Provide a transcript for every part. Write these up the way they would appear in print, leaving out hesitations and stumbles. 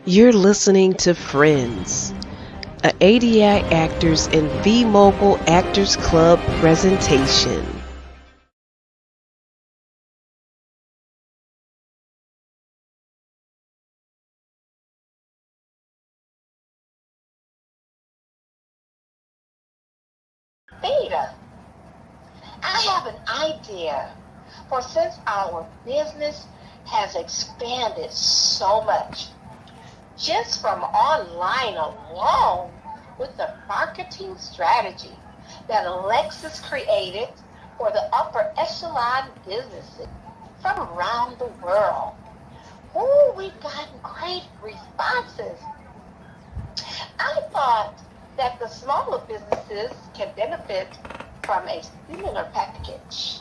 You're listening to Friends, a ADI Actors and V Mogul Actors Club presentation. Theta, I have an idea. For since our business has expanded so much, just from online alone, with the marketing strategy that Alexis created for the upper echelon businesses from around the world. Ooh, we've gotten great responses. I thought that the smaller businesses can benefit from a similar package,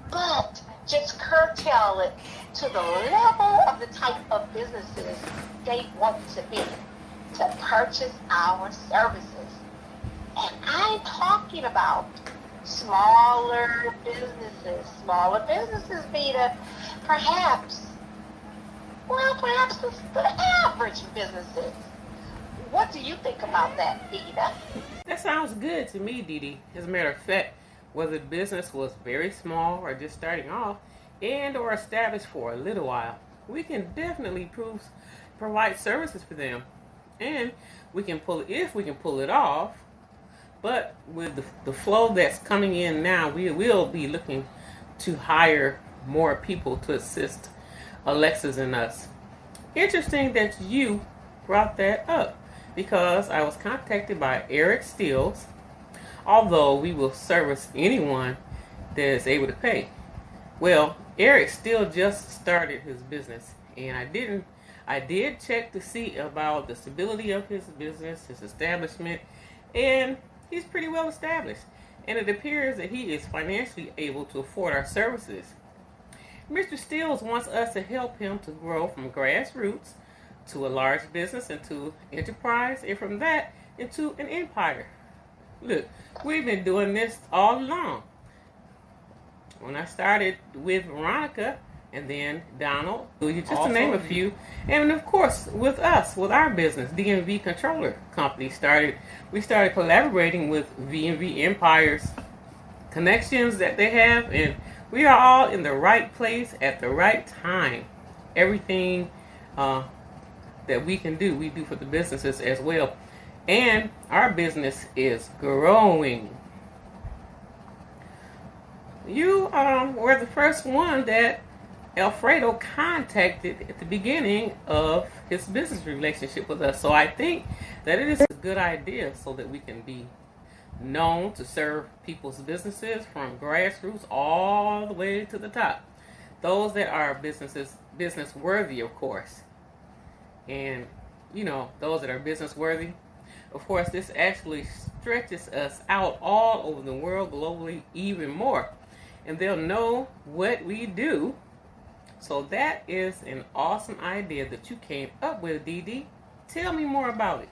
but just curtail it to the level of the type of businesses they want to be to purchase our services. And I'm talking about smaller businesses, Vita, perhaps, perhaps the average businesses. What do you think about that, Vita? That sounds good to me, Dee Dee. As a matter of fact, whether the business was very small or just starting off and or established for a little while, we can definitely provide services for them. And we can pull it off. But with the flow that's coming in now, we will be looking to hire more people to assist Alexis and us. Interesting that you brought that up because I was contacted by Eric Stills, although we will service anyone that is able to pay. Well, Eric still just started his business, and I did check to see about the stability of his business, his establishment, and he's pretty well established. And it appears that he is financially able to afford our services. Mr. Stills wants us to help him to grow from grassroots to a large business into enterprise, and from that into an empire. Look, we've been doing this all along. When I started with Veronica and then Donald, just to name a few, and of course with us, with our business, DMV Controller Company we started collaborating with V&V Empire's connections that they have, and we are all in the right place at the right time. Everything that we can do, we do for the businesses as well. And our business is growing. You were the first one that Alfredo contacted at the beginning of his business relationship with us. So I think that it is a good idea so that we can be known to serve people's businesses from grassroots all the way to the top. Those that are business worthy, of course. And, those that are business worthy, of course, this actually stretches us out all over the world, globally, even more. And they'll know what we do. So that is an awesome idea that you came up with, Dee Dee. Tell me more about it.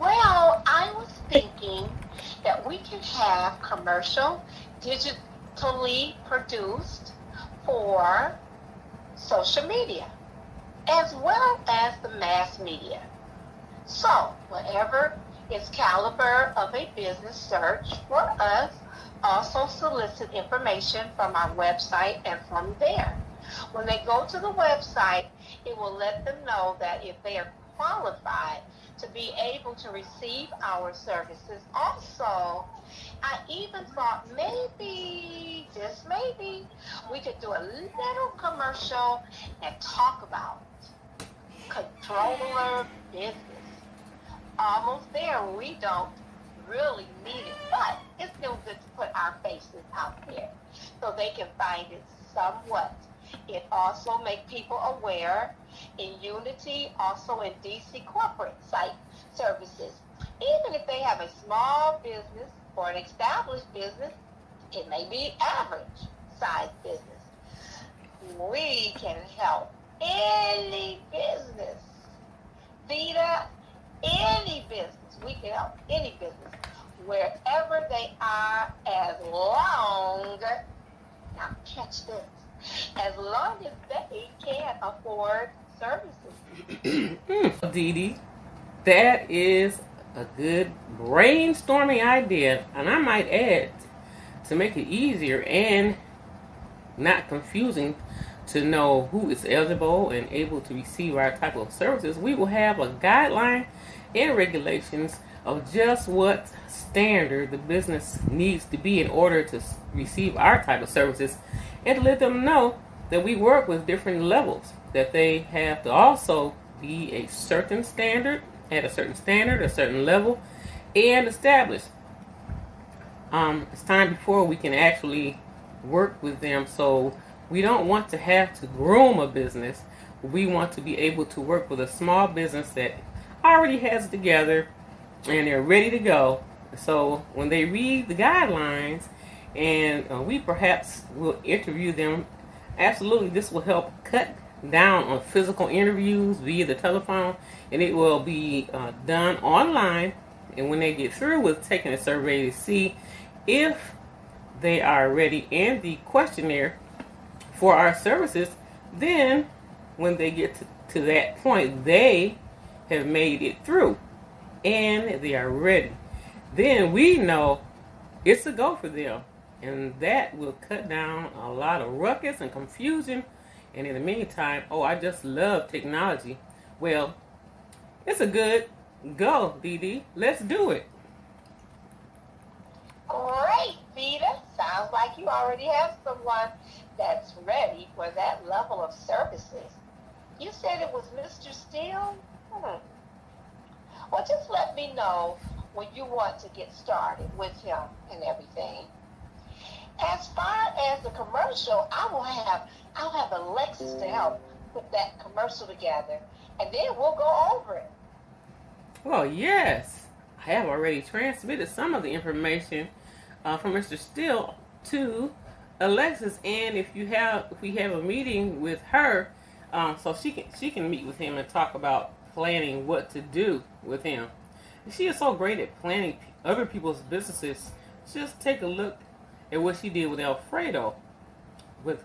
Well, I was thinking that we can have commercial, digitally produced for social media, as well as the mass media. So, whatever is caliber of a business search for us, also solicit information from our website, and from there, when they go to the website, it will let them know that if they are qualified to be able to receive our services. Also, I even thought maybe, just maybe, we could do a little commercial and talk about controller business. Almost there, we don't really need it, but it's still good to put our faces out there so they can find it somewhat. It also makes people aware in Unity, also in DC corporate site services. Even if they have a small business or an established business, it may be average size business. We can help any business. Vita, any business. We can help any business wherever they are, as long, now catch this, as long as they can afford services. Dee Dee, that is a good brainstorming idea, and I might add, to make it easier and not confusing to know who is eligible and able to receive our type of services, we will have a guideline and regulations of just what standard the business needs to be in order to receive our type of services, and to let them know that we work with different levels, that they have to also be a certain standard, at a certain level, and established. It's time before we can actually work with them. So we don't want to have to groom a business. We want to be able to work with a small business that already has it together and they're ready to go. So when they read the guidelines, and we perhaps will interview them, absolutely this will help cut down on physical interviews via the telephone, and it will be done online. And when they get through with taking a survey to see if they are ready and the questionnaire for our services, then when they get to that point, they have made it through and they are ready. Then we know it's a go for them, and that will cut down a lot of ruckus and confusion. And in the meantime, I just love technology. Well, it's a good go, Dee Dee. Let's do it. Great, Vita. Sounds like you already have someone that's ready for that level of services. You said it was Mr. Steele? Well, just let me know when you want to get started with him and everything. As far as the commercial, I'll have Alexis to help put that commercial together, and then we'll go over it. Well, yes, I have already transmitted some of the information from Mr. Steele to Alexis, and if we have a meeting with her, so she can meet with him and talk about planning what to do with him. She is so great at planning other people's businesses. Just take a look at what she did with Alfredo. With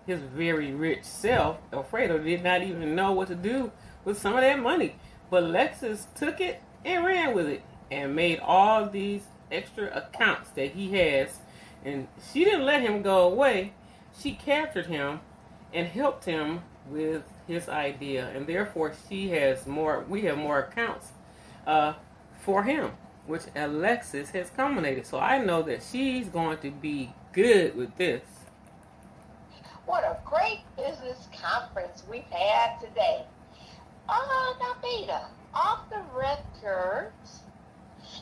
his very rich self, Alfredo did not even know what to do with some of that money. But Alexis took it and ran with it and made all these extra accounts that he has. And she didn't let him go away. She captured him and helped him with his idea. And therefore we have more accounts for him, which Alexis has culminated. So I know that she's going to be good with this. What a great business conference we've had today. Now, Beta, off the record,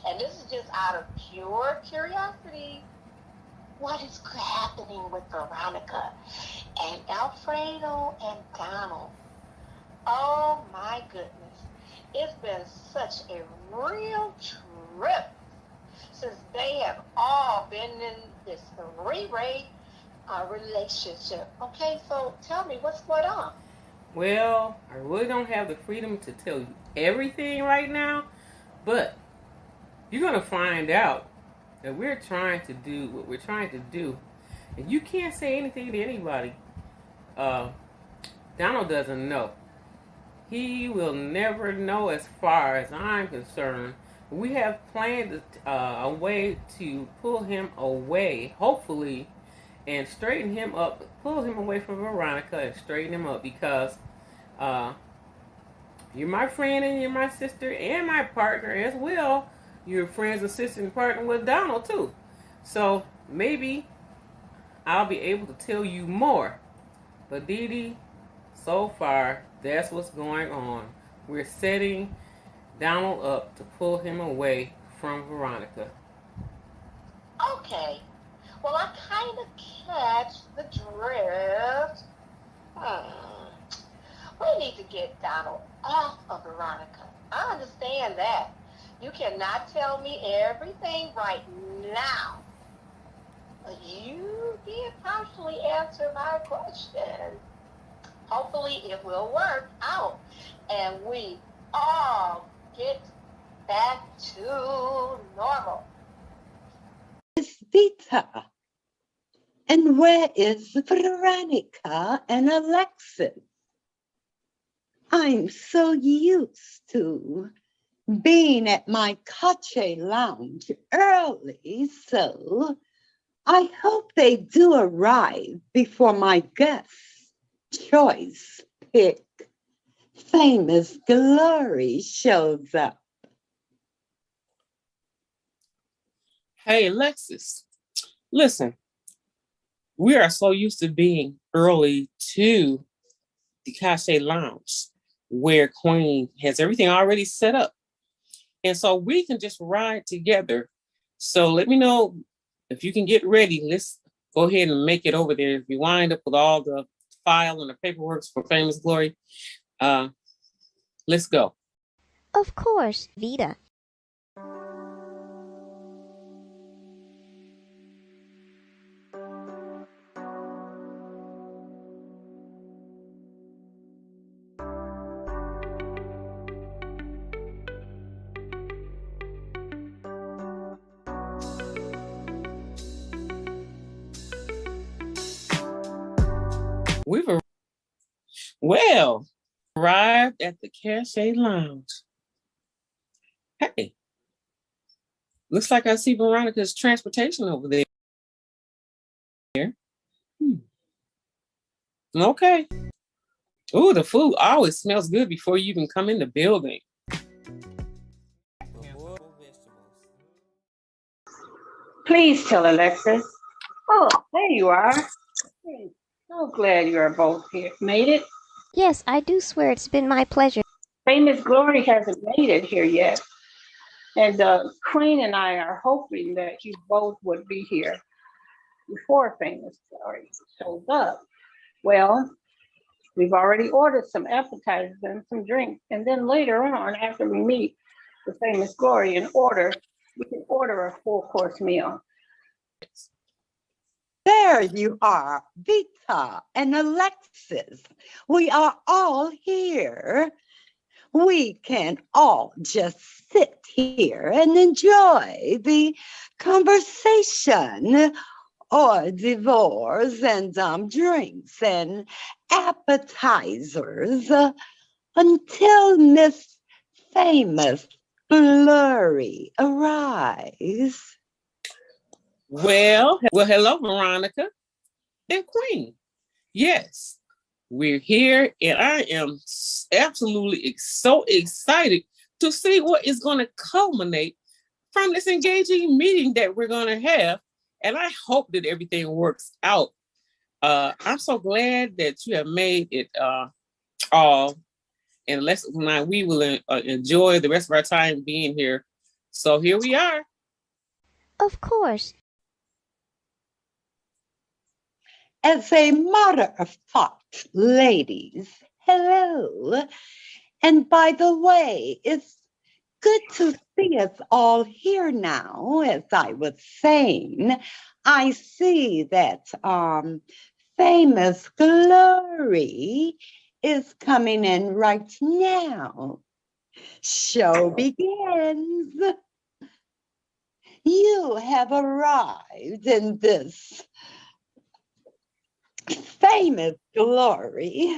and this is just out of pure curiosity, what is happening with Veronica and Alfredo and Donald? Oh, my goodness. It's been such a real trip since they have all been in this three-way relationship. Okay, so tell me, what's going on? Well, I really don't have the freedom to tell you everything right now, but you're going to find out that we're trying to do what we're trying to do. And you can't say anything to anybody. Donald doesn't know. He will never know as far as I'm concerned. We have planned a way to pull him away, hopefully, and straighten him up, pull him away from Veronica and straighten him up, because you're my friend and you're my sister and my partner as well. You're friends, assistant, and partner with Donald too. So maybe I'll be able to tell you more. But Dee Dee, so far, that's what's going on. We're setting Donald up to pull him away from Veronica. Okay. Well, I kind of catch the drift. We need to get Donald off of Veronica. I understand that. You cannot tell me everything right now. But you did partially answer my question. Hopefully it will work out and we all get back to normal. Miss Vita. And where is Veronica and Alexis? I'm so used to being at my Cache Lounge early, so I hope they do arrive before my guest's choice pick, Famous Glory, shows up. Hey, Alexis, listen, we are so used to being early to the Cache Lounge where Queen has everything already set up. And so we can just ride together. So let me know if you can get ready. Let's go ahead and make it over there. If you wind up with all the file and the paperwork for Famous Glory, let's go. Of course, Vita. We've arrived at the Cache Lounge. Hey, looks like I see Veronica's transportation over there. Okay. Ooh, the food always smells good before you even come in the building. Please tell Alexis. Oh, there you are. So glad you are both here. Made it? Yes, I do swear it's been my pleasure. Famous Glory hasn't made it here yet. And Queen and I are hoping that you both would be here before Famous Glory shows up. Well, we've already ordered some appetizers and some drinks. And then later on, after we meet the Famous Glory we can order a full-course meal. There you are, Vita and Alexis. We are all here. We can all just sit here and enjoy the conversation or divorce and drinks and appetizers until Miss Famous Glory arrives. Well, hello, Veronica and Queen. Yes, we're here, and I am absolutely so excited to see what is going to culminate from this engaging meeting that we're going to have. And I hope that everything works out. I'm so glad that you have made it all. And we will enjoy the rest of our time being here. So here we are. Of course. As a matter of fact, ladies, hello. And by the way, it's good to see us all here now. As I was saying, I see that Famous Glory is coming in right now. Show begins. You have arrived in this Famous Glory.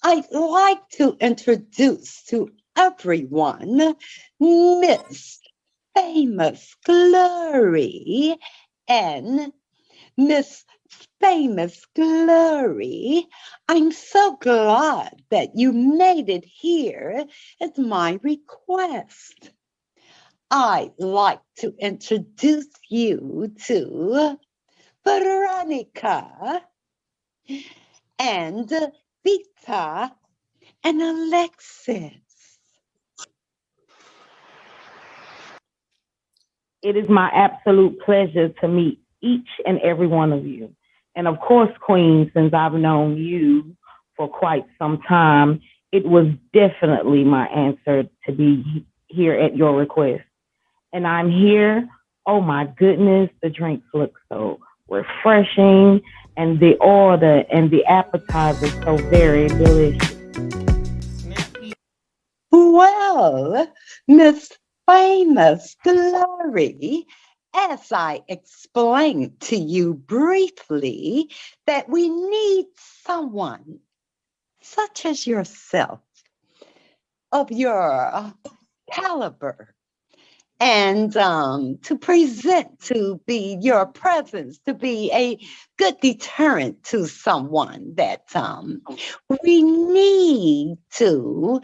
I'd like to introduce to everyone Miss Famous Glory and Miss Famous Glory. I'm so glad that you made it here at my request. I'd like to introduce you to Veronica and Vita and Alexis. It is my absolute pleasure to meet each and every one of you. And of course, Queen, since I've known you for quite some time, it was definitely my answer to be here at your request. And I'm here. Oh my goodness, the drinks look so refreshing, and the order and the appetizers so very delicious. Well, Miss Famous Glory, as I explained to you briefly, that we need someone such as yourself of your caliber and to present, to be your presence, to be a good deterrent to someone that we need to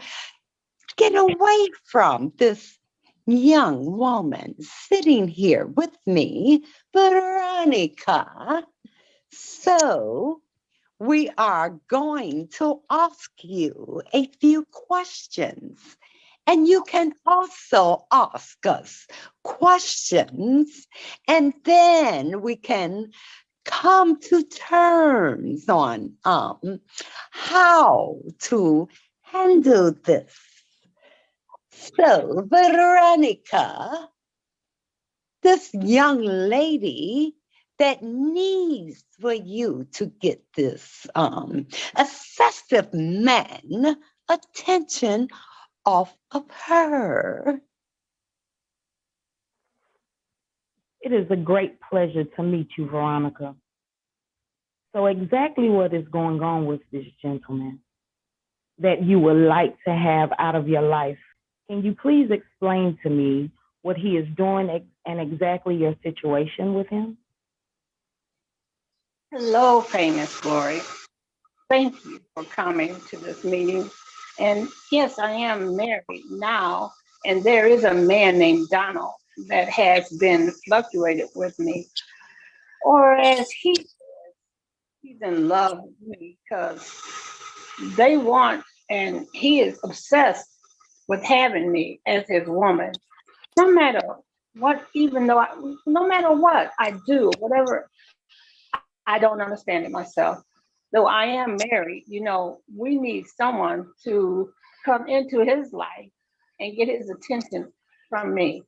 get away from this young woman sitting here with me, Veronica. So we are going to ask you a few questions. And you can also ask us questions, and then we can come to terms on how to handle this. So, Veronica, this young lady that needs for you to get this obsessive man attention off of her. It is a great pleasure to meet you, Veronica. So exactly what is going on with this gentleman that you would like to have out of your life? Can you please explain to me what he is doing and exactly your situation with him? Hello, Famous Glory. Thank you for coming to this meeting. And yes, I am married now, and there is a man named Donald that has been fluctuated with me. Or as he says, he's in love with me because they want, and he is obsessed with having me as his woman. No matter what, no matter what I do, whatever, I don't understand it myself. Though I am married, we need someone to come into his life and get his attention from me.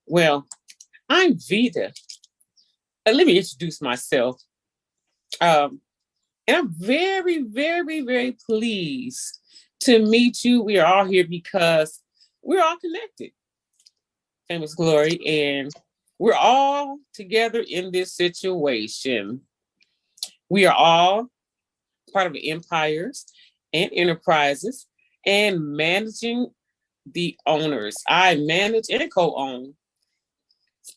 Well, I'm Vida. Let me introduce myself. And I'm very, very, very pleased to meet you. We are all here because we're all connected, Famous Glory, and we're all together in this situation. We are all part of empires and enterprises and managing the owners. I manage and co-own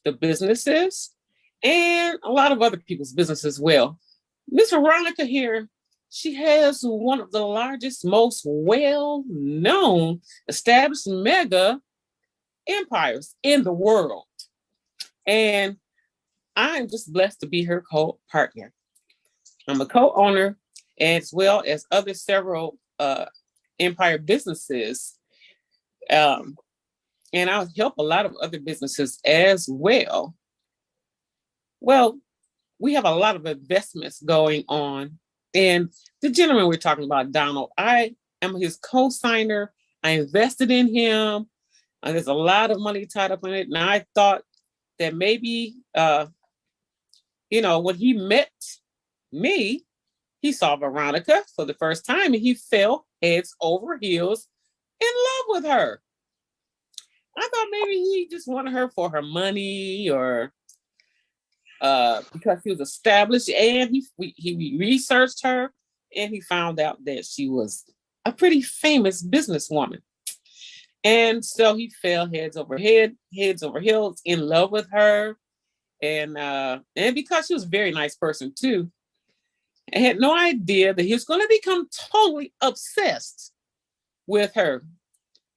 the businesses and a lot of other people's business as well. Miss Veronica here, she has one of the largest, most well-known established mega empires in the world. And I'm just blessed to be her co-partner. I'm a co-owner as well as other several empire businesses. And I'll help a lot of other businesses as well. Well, we have a lot of investments going on. And the gentleman we're talking about, Donald, I am his co-signer. I invested in him. There's a lot of money tied up in it. And I thought that maybe, when he met me, he saw Veronica for the first time and he fell heads over heels in love with her. I thought maybe he just wanted her for her money or because he was established, and he researched her and he found out that she was a pretty famous businesswoman. And so he fell heads over heels in love with her. And because she was a very nice person too, I had no idea that he was going to become totally obsessed with her. And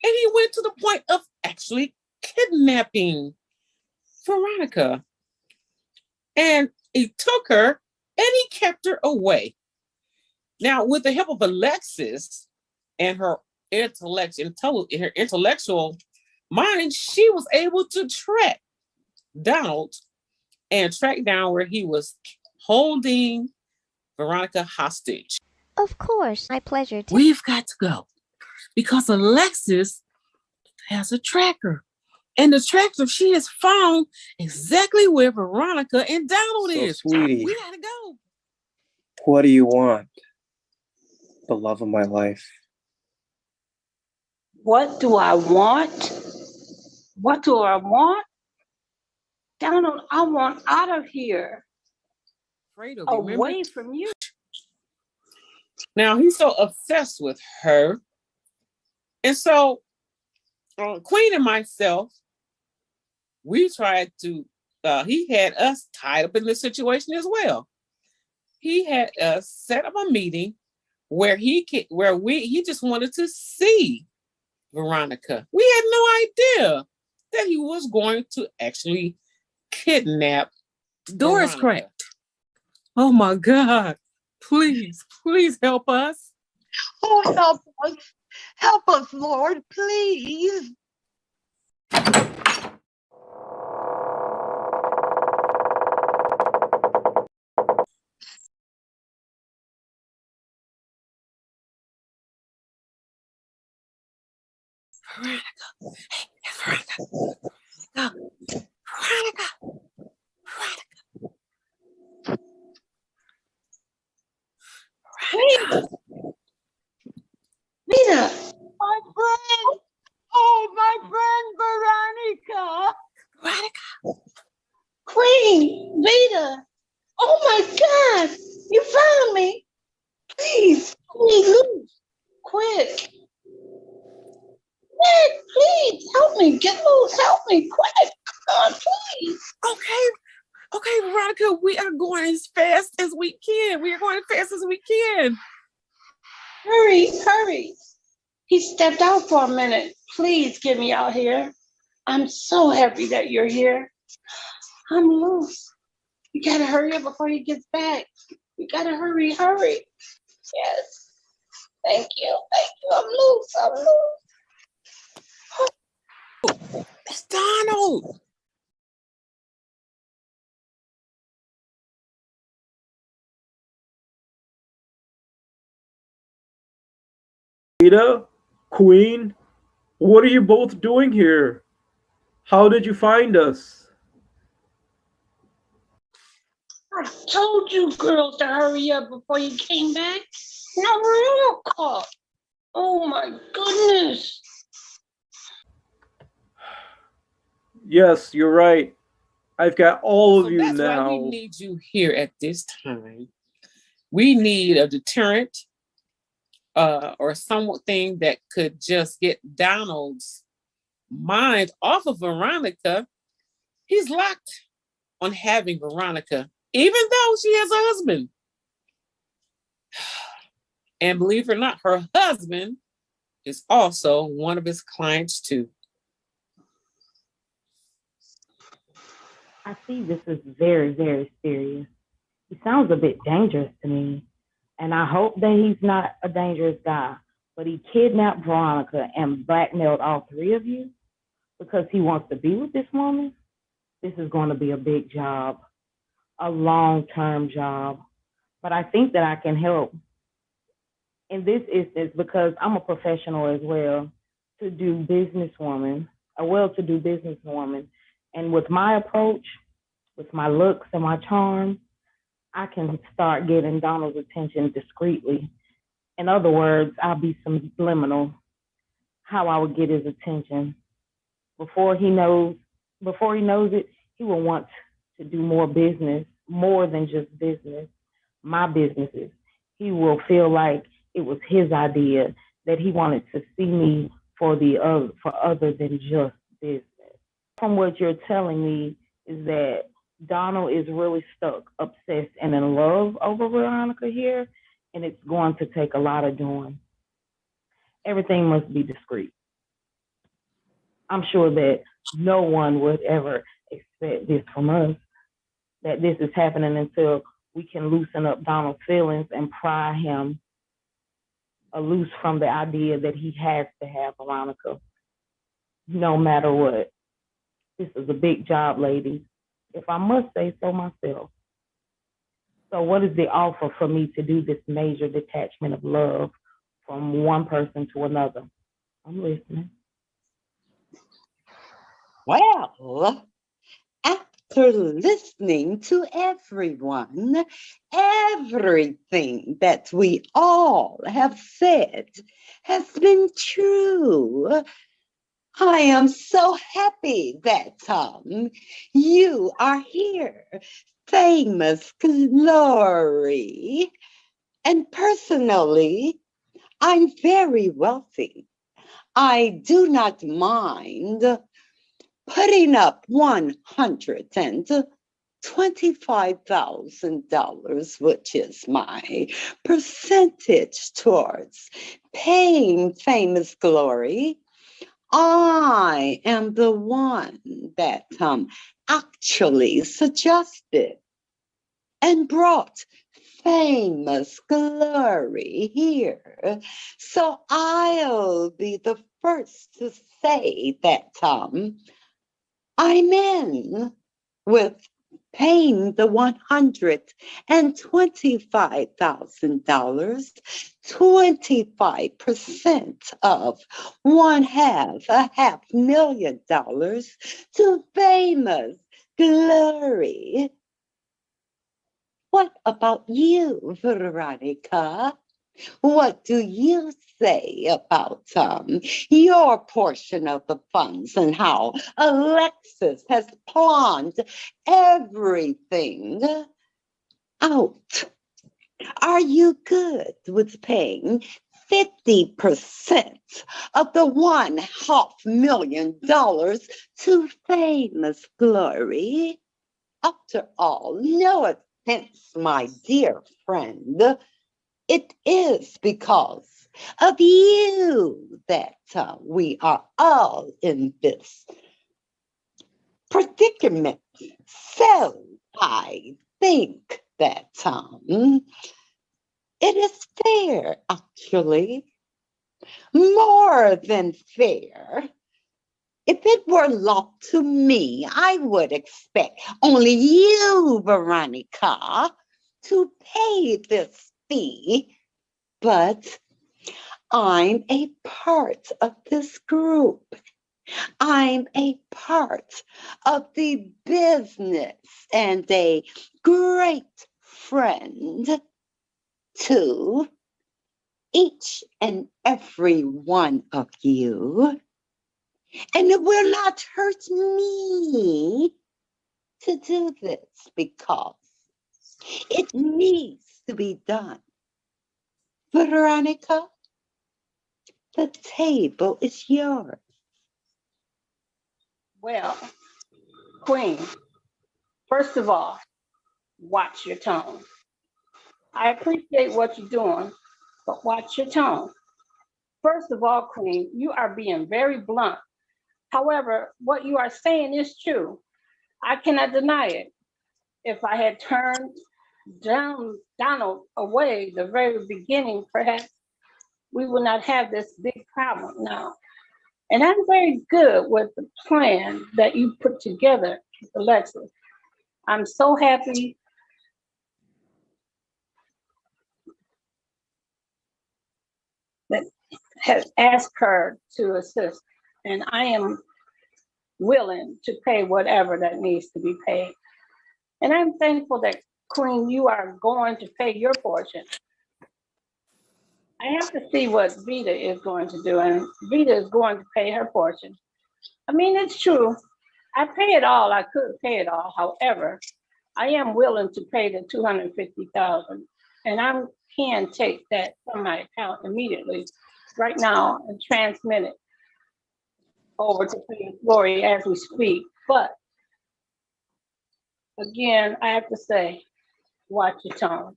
he went to the point of actually kidnapping Veronica. And he took her and he kept her away. Now, with the help of Alexis and her intellectual mind, she was able to track Donald and track down where he was holding Veronica hostage. Of course, my pleasure. We've got to go because Alexis has a tracker. And the tracker, she has found exactly where Veronica and Donald is. Sweetie, we gotta go. What do you want? The love of my life. What do I want? What do I want? Donald, I want out of here. Fredo, away from you. Now he's so obsessed with her. And so Queen and myself, we tried to, he had us tied up in this situation as well. He had us set up a meeting where he just wanted to see Veronica. We had no idea that he was going to actually kidnap. The door is cracked. Oh my God. Please help us. Oh, help us, Lord, please. Veronica. Hey, Veronica. Veronica. Nita. My friend. Oh, my friend, Veronica. Queen, Vita. Oh my God. You found me. Please, loose. Quick. Quick, please. Help me. Get loose. Help me. Quick. Come on, please. Okay, Veronica, we are going as fast as we can. Hurry. He stepped out for a minute. Please get me out here. I'm so happy that you're here. I'm loose. You gotta hurry up before he gets back. You gotta hurry. Yes. Thank you. I'm loose. It's Donald. Ada, Queen, what are you both doing here? How did you find us? I told you girls to hurry up before you came back. No real call. Oh my goodness. Yes, you're right. I've got all of you that's now. Why we need you here at this time. We need a deterrent or something that could just get Donald's mind off of Veronica. He's locked on having Veronica, even though she has a husband. And believe it or not, her husband is also one of his clients too. I see this is very, very serious. He sounds a bit dangerous to me. And I hope that he's not a dangerous guy, but he kidnapped Veronica and blackmailed all three of you because he wants to be with this woman. This is going to be a big job, a long-term job. But I think that I can help in this instance because I'm a professional as well, a well-to-do businesswoman. And with my approach, with my looks and my charm, I can start getting Donald's attention discreetly. In other words, I'll be subliminal how I would get his attention. Before he knows it, he will want to do more business, more than just business, my businesses. He will feel like it was his idea, that he wanted to see me for other than just business. From what you're telling me is that Donald is really stuck, obsessed, and in love over Veronica here, and it's going to take a lot of doing. Everything must be discreet. I'm sure that no one would ever expect this from us, that this is happening until we can loosen up Donald's feelings and pry him loose from the idea that he has to have Veronica, no matter what. This is a big job, ladies, if I must say so myself. So what is the offer for me to do this major detachment of love from one person to another? I'm listening. Well, after listening to everyone, everything that we all have said has been true. I am so happy that, you are here. Famous Glory. And personally, I'm very wealthy. I do not mind putting up $125,000, which is my percentage towards paying Famous Glory. I am the one that actually suggested and brought Famous Glory here. So I'll be the first to say that I'm in with paying the $125,000, 25% of $500,000 to Famous Glory. What about you, Veronica? What do you say about your portion of the funds and how Alexis has planned everything out? Are you good with paying 50% of the $500,000 to Famous Glory? After all, no offense, my dear friend, it is because of you that we are all in this predicament. So I think that it is fair, actually, more than fair. If it were left to me, I would expect only you, Veronica, to pay this fee. But I'm a part of this group. I'm a part of the business and a great friend to each and every one of you. And it will not hurt me to do this because it needs to be done. Veronica, the table is yours. Well, Queen, first of all, watch your tone. I appreciate what you're doing, but watch your tone. First of all, Queen, you are being very blunt. However, what you are saying is true. I cannot deny it. If I had turned Donald away the very beginning, perhaps we would not have this big problem now. And I'm very good with the plan that you put together, Alexis. I'm so happy that has asked her to assist. And I am willing to pay whatever that needs to be paid. And I'm thankful that, Queen, you are going to pay your portion. I have to see what Vita is going to do, and Vita is going to pay her portion. I mean, it's true. I pay it all. I could pay it all. However, I am willing to pay the $250,000, and I can take that from my account immediately, right now, and transmit it over to Famous Glory as we speak. But again, I have to say, watch your tone.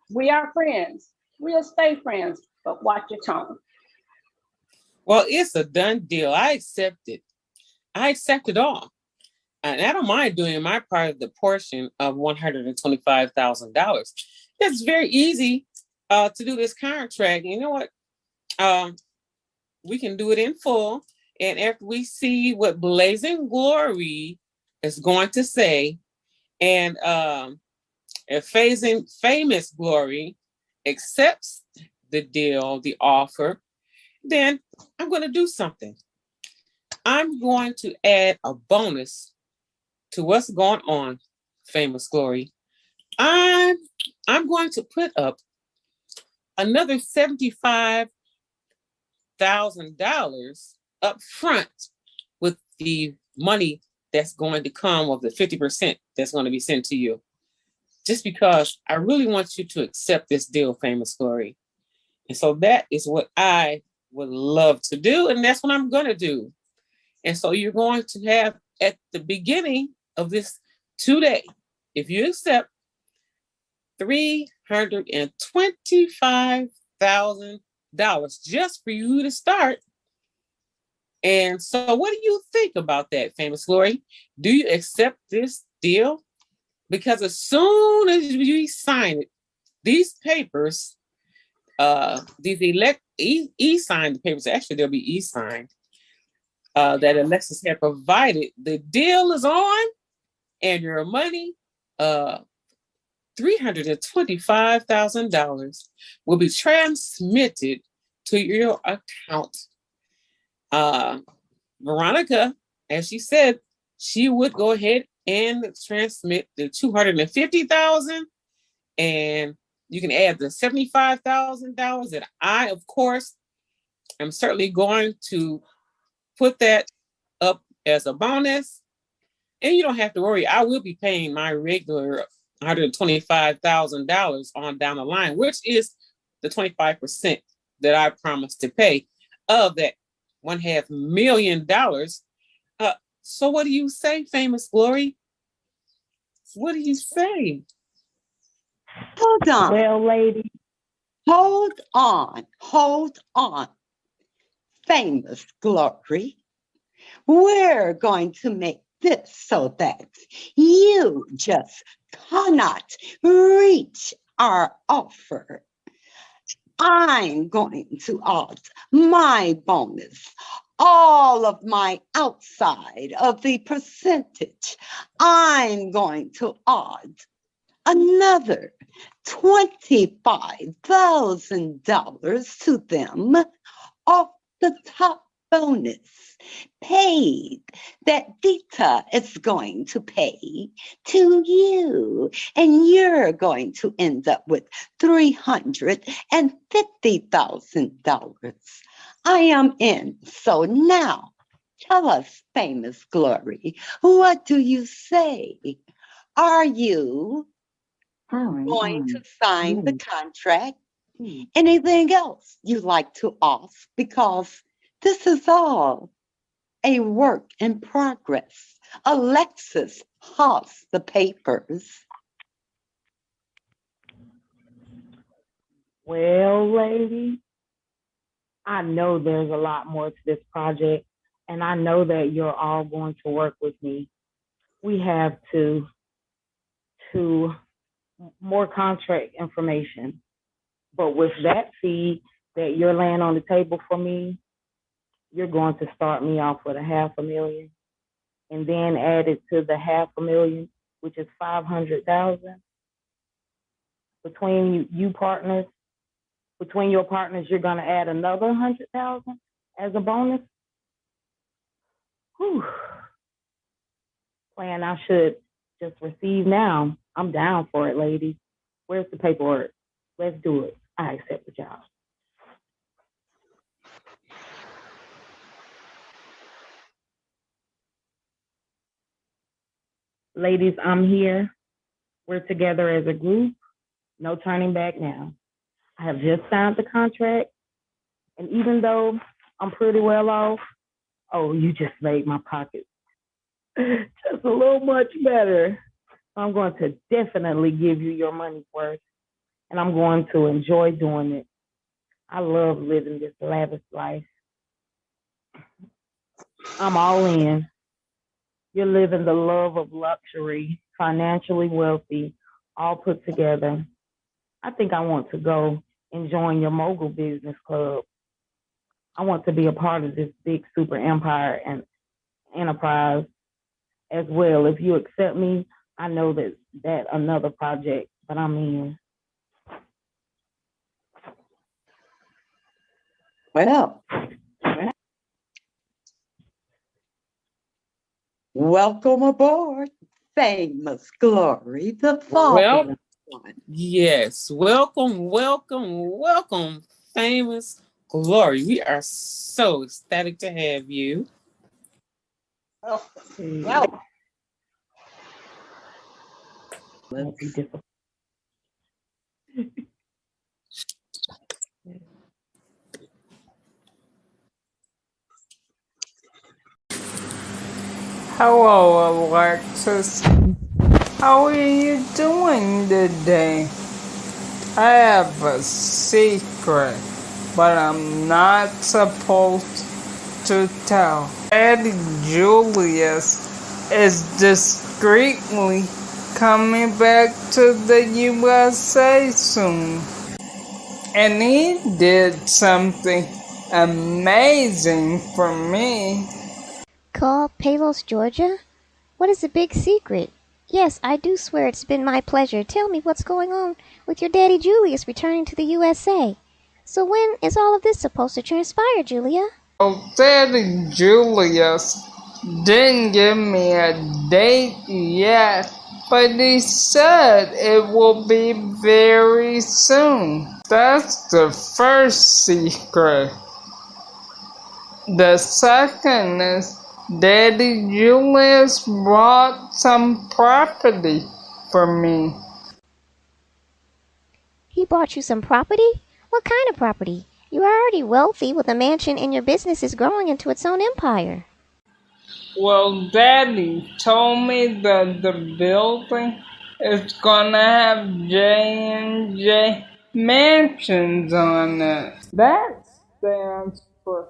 We are friends. We'll stay friends, but watch your tone. Well, it's a done deal. I accept it. I accept it all. And I don't mind doing my part of the portion of $125,000. It's very easy to do this contract. You know what? We can do it in full. And after we see what Blazing Glory is going to say, and if Famous Glory accepts the deal, the offer, then I'm going to do something. I'm going to add a bonus to what's going on, Famous Glory. I'm going to put up another $75,000 up front with the money that's going to come of the 50% that's going to be sent to you. just because I really want you to accept this deal, Famous Glory. And so that is what I would love to do, and that's what I'm going to do. And so you're going to have at the beginning of this today, if you accept, $325,000 just for you to start. And so what do you think about that, Famous Glory? Do you accept this deal? Because as soon as you sign it, these papers, these e-signed papers, actually they'll be e-signed, that Alexis had provided, the deal is on, and your money, $325,000 will be transmitted to your account. Veronica, as she said, she would go ahead and transmit the $250,000, and you can add the $75,000 that I, of course, am certainly going to put that up as a bonus. And you don't have to worry, I will be paying my regular $125,000 on down the line, which is the 25% that I promised to pay of that $1.5 million. So what do you say, Famous Glory? What do you say? Hold on. Well, lady. Hold on. Hold on. Famous Glory. We're going to make this so that you just cannot reach our offer. I'm going to add my bonus, all of my outside of the percentage. I'm going to add another $25,000 to them off the top bonus paid that Dita is going to pay to you. And you're going to end up with $350,000. I am in. So now, tell us, Famous Glory, what do you say? Are you going to sign the contract? Anything else you'd like to ask? Because this is all a work in progress. Alexis has the papers. Well, lady, I know there's a lot more to this project, and I know that you're all going to work with me. We have to more contract information. But with that fee that you're laying on the table for me, you're going to start me off with $500,000 and then add it to the $500,000, which is $500,000. Between your partners, you're going to add another $100,000 as a bonus. Whew. Plan I should just receive now. I'm down for it, ladies. Where's the paperwork? Let's do it. I accept the job. Ladies, I'm here. We're together as a group. No turning back now. I have just signed the contract. And even though I'm pretty well off, oh, you just made my pocket just a little much better. I'm going to definitely give you your money's worth. And I'm going to enjoy doing it. I love living this lavish life. I'm all in. You're living the love of luxury, financially wealthy, all put together. I think I want to go and join your mogul business club. I want to be a part of this big super empire and enterprise as well. If you accept me, I know that another project, but I'm in. Well, welcome aboard, Famous Glory, the fabulous one. Yes, welcome, Famous Glory. We are so ecstatic to have you. Well, Hello, Alexis. How are you doing today? I have a secret, but I'm not supposed to tell. Daddy Julius is discreetly coming back to the USA soon. And he did something amazing for me. Call Palos, Georgia? What is the big secret? Yes, I do swear it's been my pleasure. Tell me what's going on with your daddy Julius returning to the USA. So when is all of this supposed to transpire, Julia? Well, Daddy Julius didn't give me a date yet, but he said it will be very soon. That's the first secret. The second is Daddy Julius bought some property for me. He bought you some property? What kind of property? You are already wealthy with a mansion and your business is growing into its own empire. Well, Daddy told me that the building is gonna have J&J Mansions on it. That stands for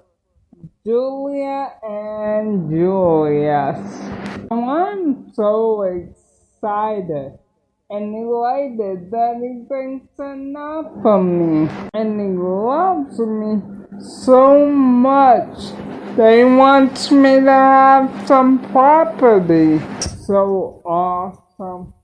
Julia and Julius. I'm so excited and elated that he thinks enough of me. And he loves me so much that he wants me to have some property. So awesome.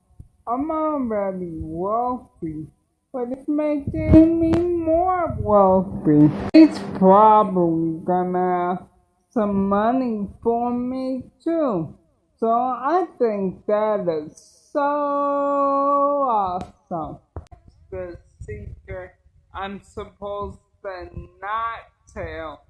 I'm already wealthy, but it's making me more wealthy. He's probably gonna have some money for me too. So I think that is so awesome. The secret I'm supposed to not tell.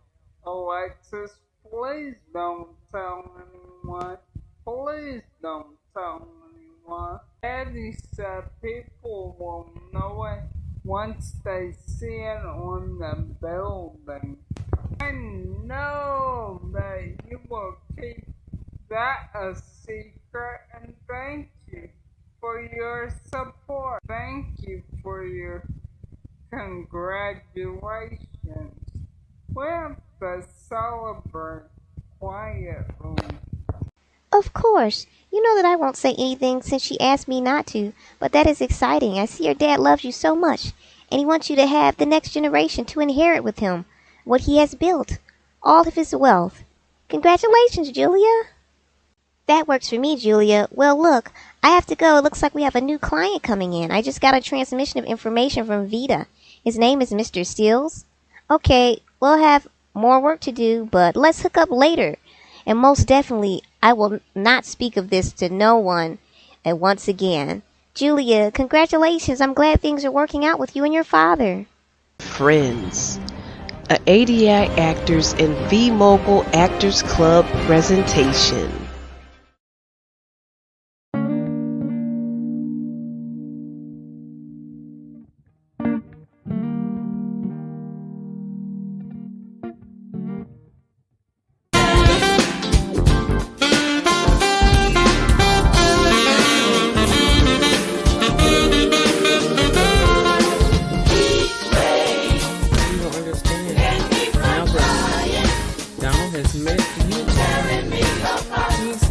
Alexis, please don't tell anyone. Please don't tell anyone. Daddy said people will know it once they see it on the building. I know that you will keep that a secret, and thank you for your support. Thank you for your congratulations. We have to celebrate quietly. Of course. You know that I won't say anything since she asked me not to, but that is exciting. I see your dad loves you so much, and he wants you to have the next generation to inherit with him what he has built, all of his wealth. Congratulations, Julia. That works for me, Julia. Well, look, I have to go. It looks like we have a new client coming in. I just got a transmission of information from Vita. His name is Mr. Steels. Okay, we'll have more work to do, but let's hook up later. And most definitely, I will not speak of this to no one. And once again, Julia, congratulations. I'm glad things are working out with you and your father. Friends, a ADI Actors and V-Mogul Actors Club presentation.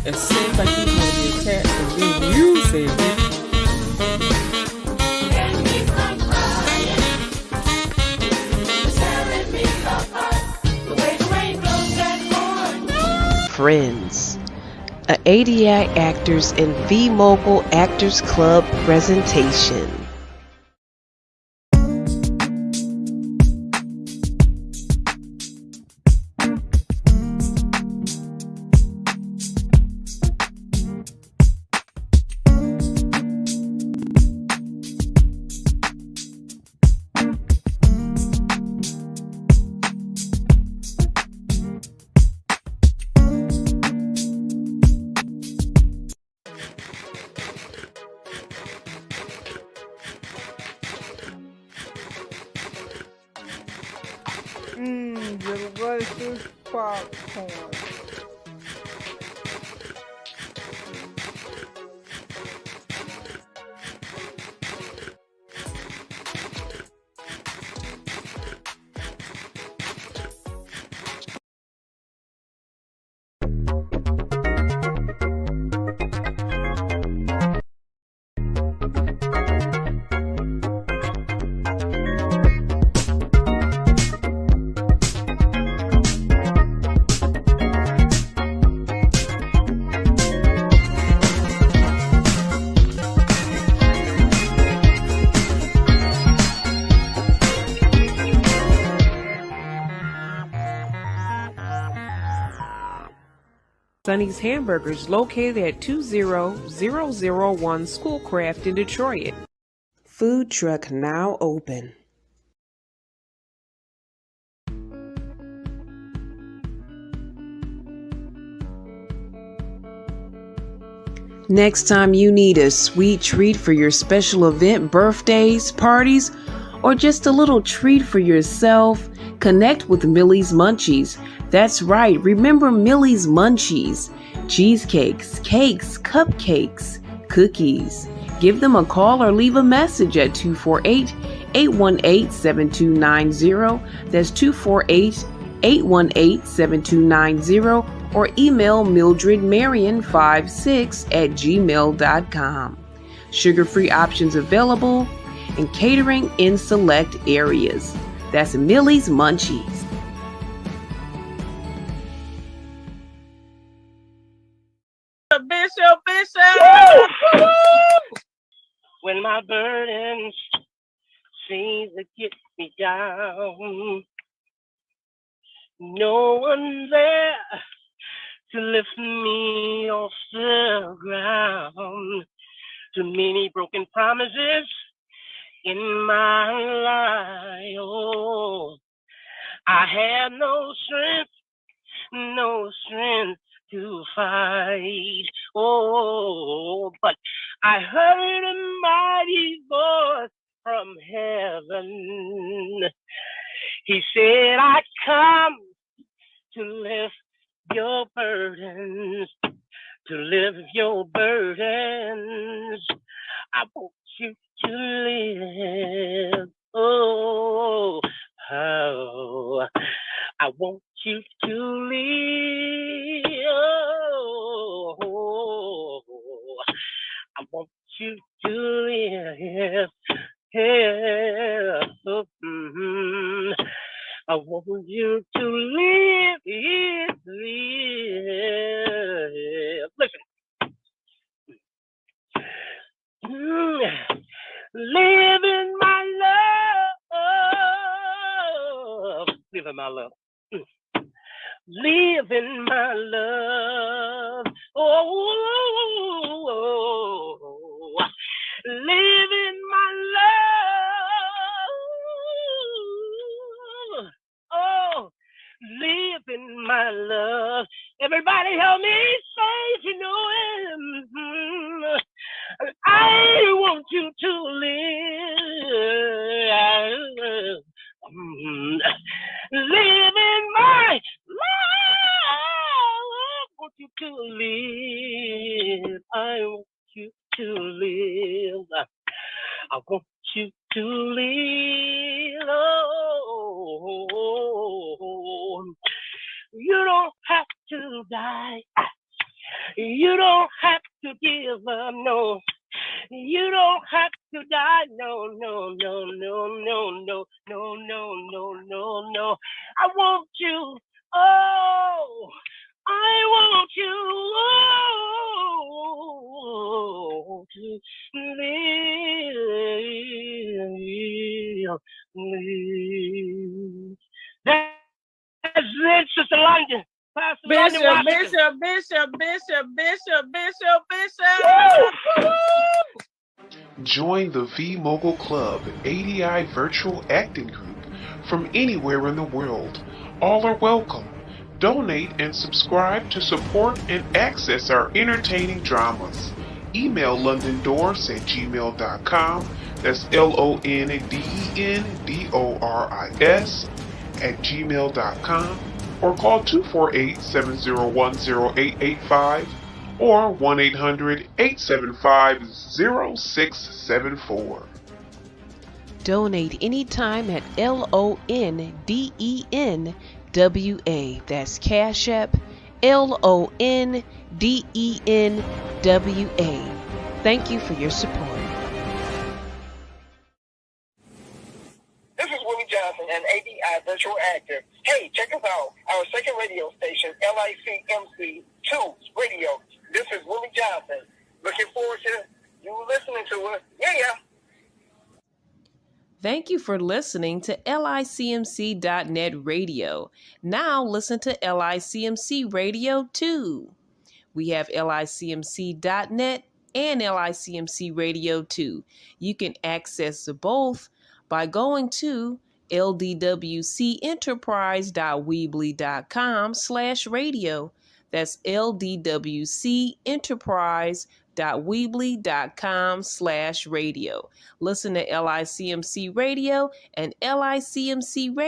It seems like he's going to be attached to me. You said it. Friends, a ADI Actors and V-Mogul Actors Club presentation. Delicious popcorn. Sonny's Hamburgers, located at 20001 Schoolcraft in Detroit. Food truck now open. Next time you need a sweet treat for your special event, birthdays, parties, or just a little treat for yourself, connect with Millie's Munchies. That's right, remember Millie's Munchies. Cheesecakes, cakes, cupcakes, cookies. Give them a call or leave a message at 248-818-7290. That's 248-818-7290. Or email mildredmarion56@gmail.com. Sugar-free options available and catering in select areas. That's Millie's Munchies. Bishop. When my burdens seem to get me down, no one there to lift me off the ground. Too many broken promises in my life. Oh, I have no strength to fight. Oh, but I heard a mighty voice from heaven. He said, I come to lift your burdens, to lift your burdens. I want you to live. Oh, I want you to live. Oh, I want you to live. Yeah. I want you to live. Listen. Live in my love. Live in my love. Live in my love. Oh, live in my love. Oh, live in my love. Everybody help me say if you know him. I want you to live. Live in my love. I want you to live. I want you to live. I want you to live. Oh, you don't have to die. You don't have to give up. No. You don't have to die. No. I want you. Oh, I want you to live. That's it, Sister London. Pastor London Washington. Bishop. Join the V-Mogul Club ADI Virtual Acting Group from anywhere in the world. All are welcome. Donate and subscribe to support and access our entertaining dramas. Email londondoris@gmail.com. That's LONDENDORIS@gmail.com. Or call 248-701-0885 or 1-800-875-0674. Donate anytime at LONDENWA. That's Cash App, LONDENWA. Thank you for your support. This is Willie Johnson, an ADI virtual actor. Hey, check us out. Our second radio station, LICMC2 Radio. This is Willie Johnson. Looking forward to you listening to us. Yeah. Thank you for listening to LICMC.net radio. Now listen to LICMC Radio 2. We have licmc.net and LICMC Radio too. You can access both by going to ldwcenterprise.weebly.com/radio. That's ldwcenterprise.weebly.com/radio. Listen to LICMC Radio and LICMC Radio.